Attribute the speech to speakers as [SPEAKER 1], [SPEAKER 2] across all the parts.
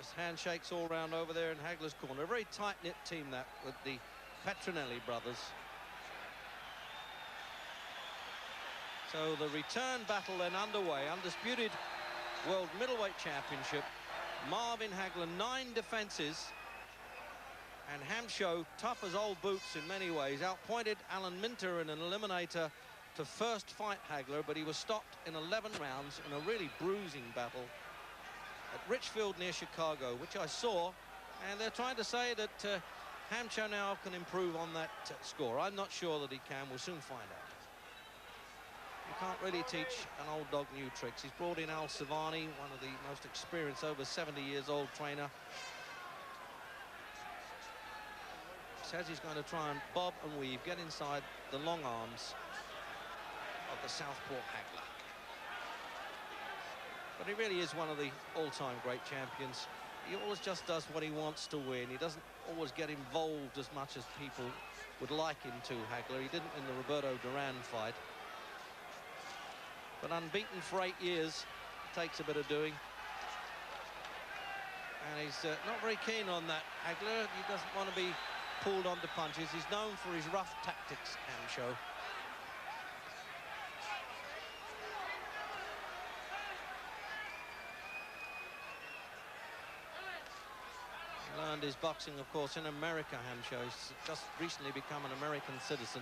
[SPEAKER 1] Just handshakes all round over there in Hagler's corner. A very tight-knit team, that, with the Petronelli brothers. So the return battle then underway. Undisputed World Middleweight Championship. Marvin Hagler, 9 defenses. And Hamsho, tough as old boots in many ways, outpointed Alan Minter in an eliminator to first fight Hagler, but he was stopped in 11 rounds in a really bruising battle at Richfield near Chicago, which I saw. And they're trying to say that Hamsho now can improve on that score. I'm not sure that he can. We'll soon find out. You can't really teach an old dog new tricks. He's brought in Al Savani, one of the most experienced, over 70 years old trainer. Says he's going to try and bob and weave, get inside the long arms of the southpaw Hagler. But he really is one of the all-time great champions. He always just does what he wants to win. He doesn't always get involved as much as people would like him to, Hagler. He didn't in the Roberto Duran fight. But unbeaten for 8 years, takes a bit of doing. And he's not very keen on that, Hagler. He doesn't want to be pulled onto punches. He's known for his rough tactics, Hamsho. He learned his boxing, of course, in America, Hamsho. He's just recently become an American citizen.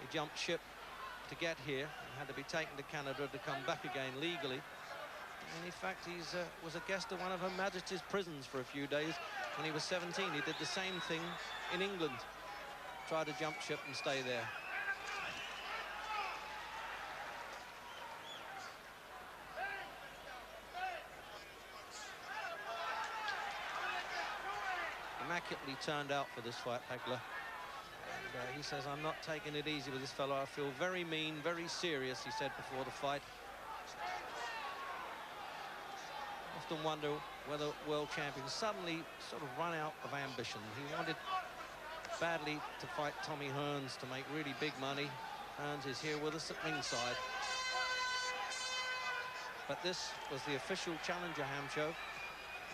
[SPEAKER 1] He jumped ship to get here and had to be taken to Canada to come back again legally. And in fact, he was a guest of one of Her Majesty's prisons for a few days when he was 17. He did the same thing in England. Tried to jump ship and stay there. Immaculately turned out for this fight, Hagler. And he says, I'm not taking it easy with this fellow. I feel very mean, very serious, he said before the fight. Often wonder whether world champions suddenly sort of run out of ambition. He wanted badly to fight Tommy Hearns to make really big money. Hearns is here with us at ringside. But this was the official challenger, Hamsho.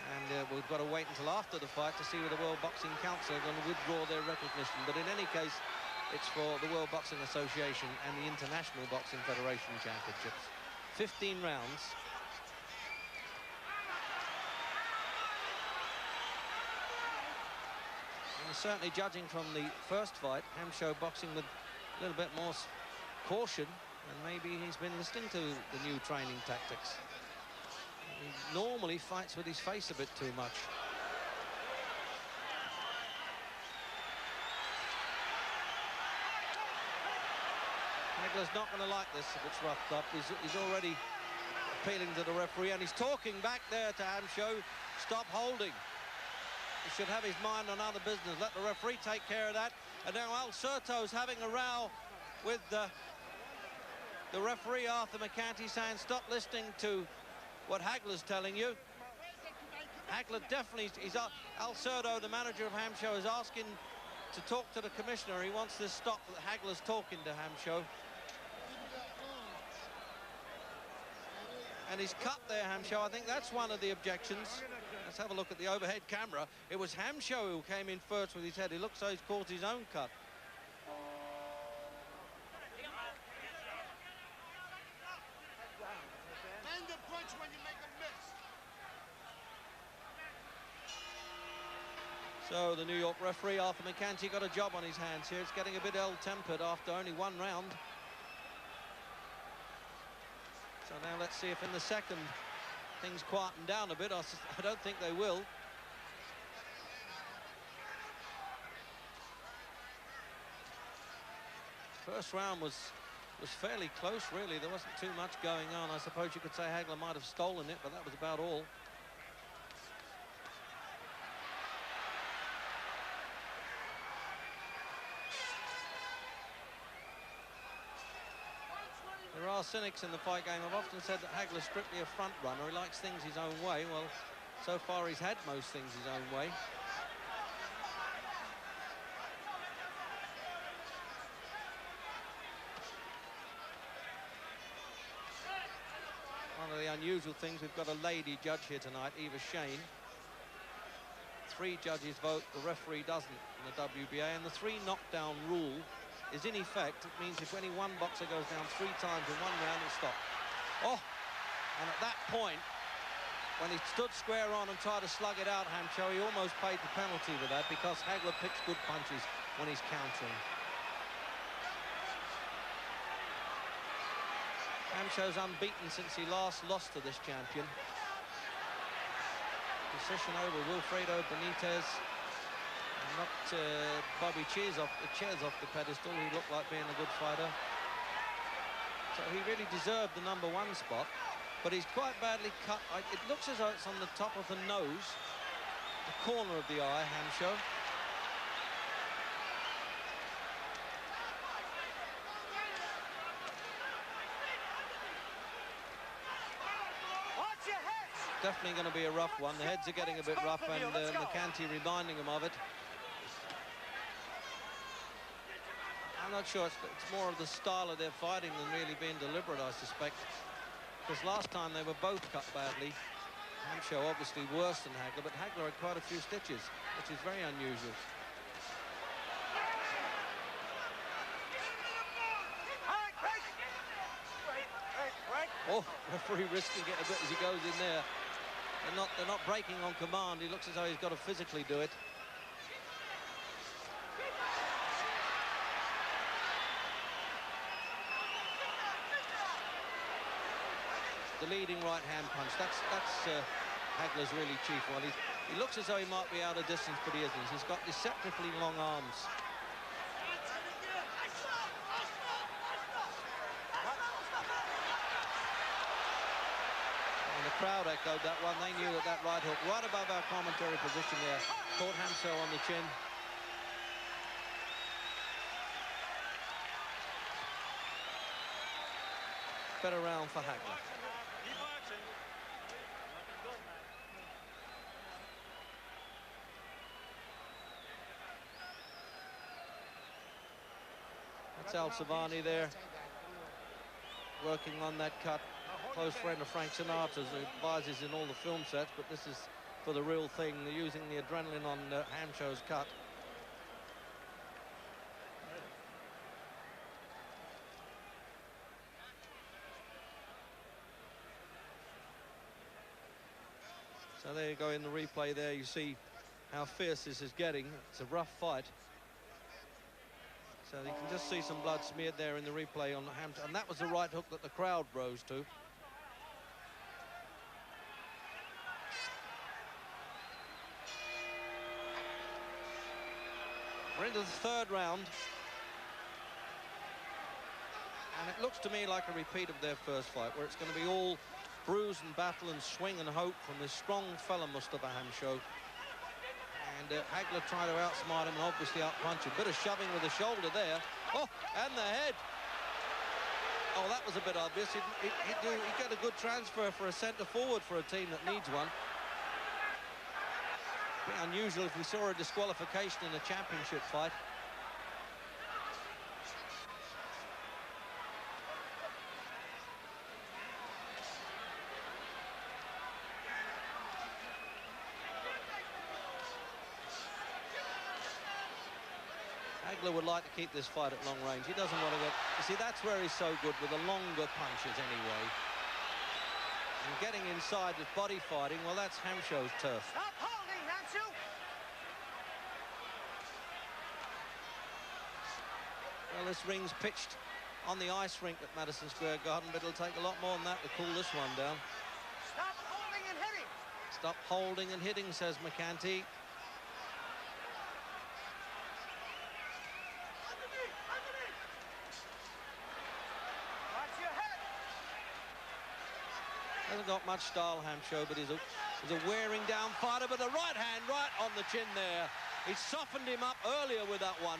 [SPEAKER 1] And we've got to wait until after the fight to see whether the World Boxing Council are going to withdraw their recognition. But in any case, it's for the World Boxing Association and the International Boxing Federation Championships. 15 rounds. And certainly, judging from the first fight, Hamsho boxing with a little bit more caution, and maybe he's been listening to the new training tactics. He normally fights with his face a bit too much. Hagler's not going to like this if it's roughed up. He's already appealing to the referee, and he's talking back there to Hamsho. Stop holding. He should have his mind on other business. Let the referee take care of that. And now 𝐓𝐡𝐞 having a row with the referee, Arthur McCanty, saying, stop listening to what Hagler's telling you. Hagler definitely, 𝐓𝐡𝐞, the manager of Hamsho, is asking to talk to the commissioner. He wants this stop that Hagler's talking to Hamsho. And he's cut there, Hamsho. I think that's one of the objections. Let's have a look at the overhead camera. It was Hamsho who came in first with his head. He looks like he's caused his own cut. So the New York referee, Arthur McCanty, got a job on his hands here. It's getting a bit ill-tempered after only 1 round. So now let's see if in the second things quieten down a bit. I don't think they will. First round was fairly close, really. There wasn't too much going on. I suppose you could say Hagler might have stolen it, but that was about all. There are cynics in the fight game. I've often said that Hagler's strictly a front runner. He likes things his own way. Well, so far he's had most things his own way. One of the unusual things, we've got a lady judge here tonight, 𝐒�Elle Shane. 3 judges vote, the referee doesn't in the WBA, and the 3 knockdown rule is in effect. It means if any one boxer goes down 3 times in one round, it's stopped. Oh, and at that point, when he stood square on and tried to slug it out, Hamsho, he almost paid the penalty with that, because Hagler picks good punches when he's countering. Hamsho's unbeaten since he last lost to this champion. Decision over 𝐒𝐢𝑡𝐷𝘦𝑡₂. Knocked Bobby Cheers off the pedestal. He looked like being a good fighter. So he really deserved the #1 spot, but he's quite badly cut. It looks as though it's on the top of the nose, the corner of the eye, Hamsho. Definitely going to be a rough one. The heads are getting a bit rough, and 𝐒𝐚𝐽𝑒 reminding him of it. I'm not sure. It's more of the style of their fighting than really being deliberate, I suspect. Because last time they were both cut badly. Hamsho obviously worse than Hagler, but Hagler had quite a few stitches, which is very unusual. Oh, referee risking it a bit as he goes in there. They're not breaking on command. He looks as though he's got to physically do it. The leading right hand punch. That's Hagler's really chief one. He looks as though he might be out of distance, but he isn't. He's got deceptively long arms. The crowd echoed that one. They knew that right hook right above our commentary position there caught Hamsho on the chin. Better round for Hagler. That's 𝐒𝐡𝐞 there, working on that cut. Close friend of Frank Sinatra's, who advises in all the film sets, but this is for the real thing. They're using the adrenaline on Hamsho's cut. So there you go in the replay there. You see how fierce this is getting. It's a rough fight. So you can just see some blood smeared there in the replay on Hamsho. And that was the right hook that the crowd rose to. We're into the 3rd round. And it looks to me like a repeat of their first fight, where it's going to be all bruise and battle and swing and hope from this strong fella, Mustafa Hamsho. And Hagler trying to outsmart him and obviously outpunch him. Bit of shoving with the shoulder there. Oh, and the head. Oh, that was a bit obvious. He'd get a good transfer for a centre forward for a team that needs one. Be unusual if we saw a disqualification in a championship fight. Hagler would like to keep this fight at long range. He doesn't want to get... You see, that's where he's so good, with the longer punches anyway. And getting inside with body fighting, well, that's Hamsho's turf.
[SPEAKER 2] Stop holding, Hamsho!
[SPEAKER 1] Well, this ring's pitched on the ice rink at Madison Square Garden, but it'll take a lot more than that to cool this one down.
[SPEAKER 2] Stop holding and hitting!
[SPEAKER 1] Stop holding and hitting, says 𝐒𝐚𝐽𝑒. Hasn't got much style, Hamsho, but he's a wearing down fighter, but the right hand right on the chin there. He softened him up earlier with that one.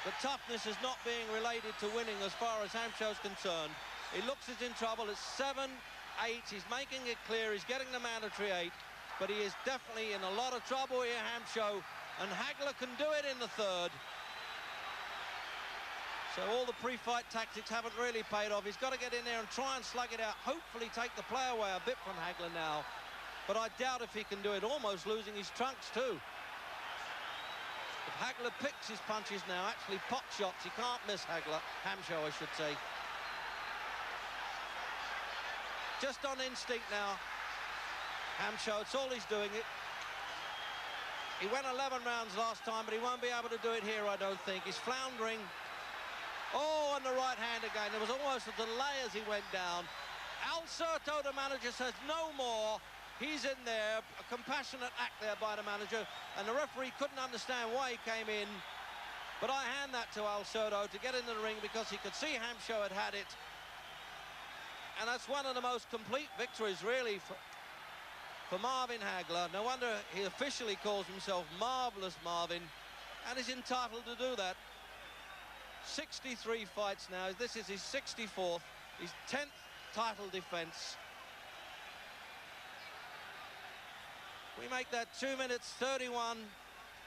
[SPEAKER 1] But toughness is not being related to winning as far as Hamsho's concerned. He looks as in trouble. It's 7-8. He's making it clear. He's getting the mandatory 8. But he is definitely in a lot of trouble here, Hamsho. And Hagler can do it in the 3rd. So all the pre-fight tactics haven't really paid off. He's got to get in there and try and slug it out. Hopefully take the play away a bit from Hagler now. but I doubt if he can do it, almost losing his trunks too. If Hagler picks his punches now, actually pot shots, he can't miss Hagler. Hamsho, I should say. Just on instinct now. Hamsho, it's all he's doing. He went 11 rounds last time, but he won't be able to do it here, I don't think. He's floundering. Oh, on the right hand again. There was almost a delay as he went down. 𝐒𝐻𝐿, the manager, says no more. He's in there. A compassionate act there by the manager. And the referee couldn't understand why he came in. But I hand that to 𝐒𝐻𝐿 to get into the ring because he could see Hamsho had it. And that's one of the most complete victories, really, for Marvin Hagler. No wonder he officially calls himself Marvelous Marvin, and is entitled to do that. 63 fights now. This is his 64th, his 10th title defense. We make that 2 minutes 31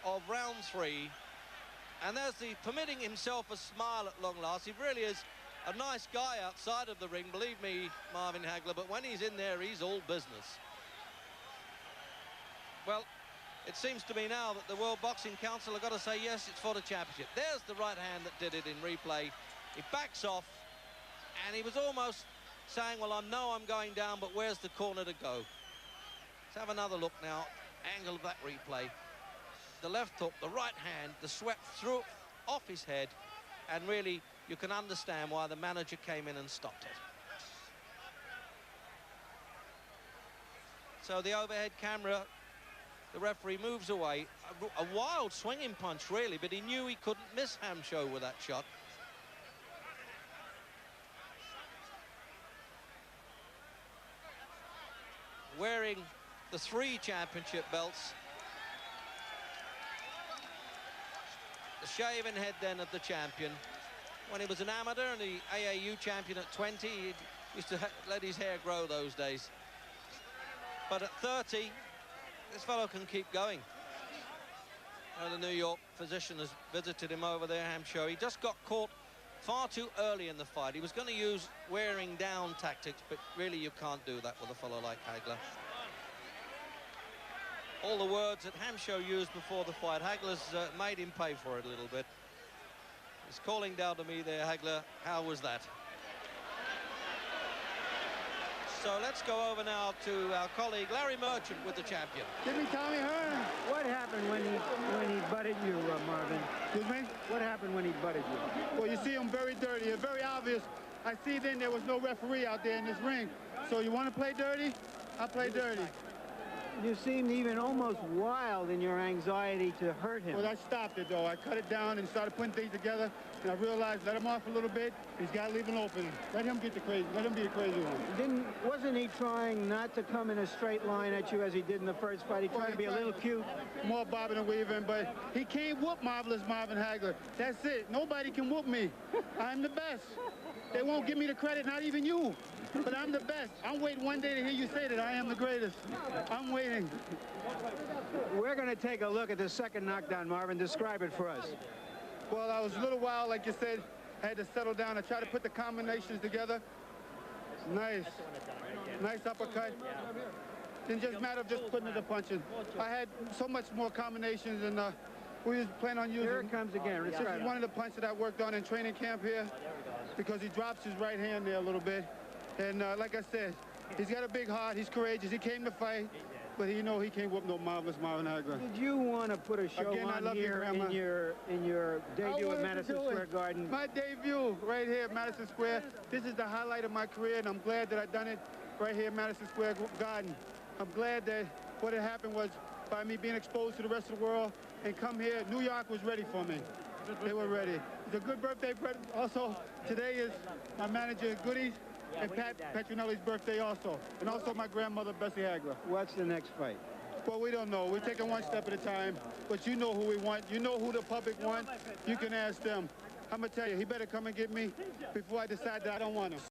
[SPEAKER 1] of round 3. And there's the permitting himself a smile at long last. He really is a nice guy outside of the ring, believe me, Marvin Hagler, but when he's in there, he's all business. Well, it seems to me now that the World Boxing Council have got to say, yes, it's for the championship. There's the right hand that did it in replay. He backs off, and he was almost saying, well, I know I'm going down, but where's the corner to go? Let's have another look now. Angle of that replay. The left hook, the right hand, the sweat through off his head, and really, you can understand why the manager came in and stopped it. So the overhead camera, the referee moves away. A wild swinging punch, really, but he knew he couldn't miss Hamsho with that shot. Wearing the 3 championship belts. The shaven head then of the champion. When he was an amateur and the AAU champion at 20, he used to let his hair grow those days. But at 30, this fellow can keep going. The New York physician has visited him over there, Hamsho. He just got caught far too early in the fight. He was going to use wearing down tactics, but really you can't do that with a fellow like Hagler. All the words that Hamsho used before the fight, Hagler's made him pay for it a little bit. He's calling down to me there, Hagler. How was that? So let's go over now to our colleague Larry Merchant with the champion.
[SPEAKER 3] Give me Tommy Hearn.
[SPEAKER 4] What happened when he butted you, Marvin?
[SPEAKER 3] Excuse me?
[SPEAKER 4] What happened when he butted you?
[SPEAKER 3] Well, you see him very dirty. It's very obvious. I see then there was no referee out there in this ring. So you want to play dirty? I'll play dirty.
[SPEAKER 4] You seemed even almost wild in your anxiety to hurt him.
[SPEAKER 3] Well, I stopped it, though. I cut it down and started putting things together. And I realized, let him off a little bit. He's got to leave an opening. Let him get the crazy. Let him be the crazy one.
[SPEAKER 4] Wasn't he trying not to come in a straight line at you as he did in the first fight? He tried to be a little cute.
[SPEAKER 3] More bobbing and weaving, but he can't whoop Marvelous Marvin Hagler. That's it. Nobody can whoop me. I'm the best. They won't give me the credit, not even you. But I'm the best. I'm waiting one day to hear you say that I am the greatest. I'm waiting.
[SPEAKER 4] We're going to take a look at the second knockdown, Marvin. Describe it for us.
[SPEAKER 3] Well, I was a little wild, like you said. I had to settle down and try to put the combinations together. Nice. Nice uppercut. Didn't just matter of just putting the punches. I had so much more combinations, and we was planning on using.
[SPEAKER 4] Here it comes again.
[SPEAKER 3] This is one of the punches that I worked on in training camp here, because he drops his right hand there a little bit. And like I said, he's got a big heart. He's courageous. He came to fight, but he know he can't whoop no Marvelous Marvin Hagler.
[SPEAKER 4] Did you want to put a show on here in your debut at Madison Square Garden?
[SPEAKER 3] My debut right here at Madison Square. This is the highlight of my career, and I'm glad that I done it right here at Madison Square Garden. I'm glad that what had happened was by me being exposed to the rest of the world and come here. New York was ready for me. They were ready. It's a good birthday present. Also, today is my manager, Goodies, and Pat Petronelli's birthday also. And also my grandmother, Bessie Hagler.
[SPEAKER 4] What's the next fight?
[SPEAKER 3] Well, we don't know. We're taking one step at a time. But you know who we want. You know who the public wants. You can ask them. I'm going to tell you, he better come and get me before I decide that I don't want him.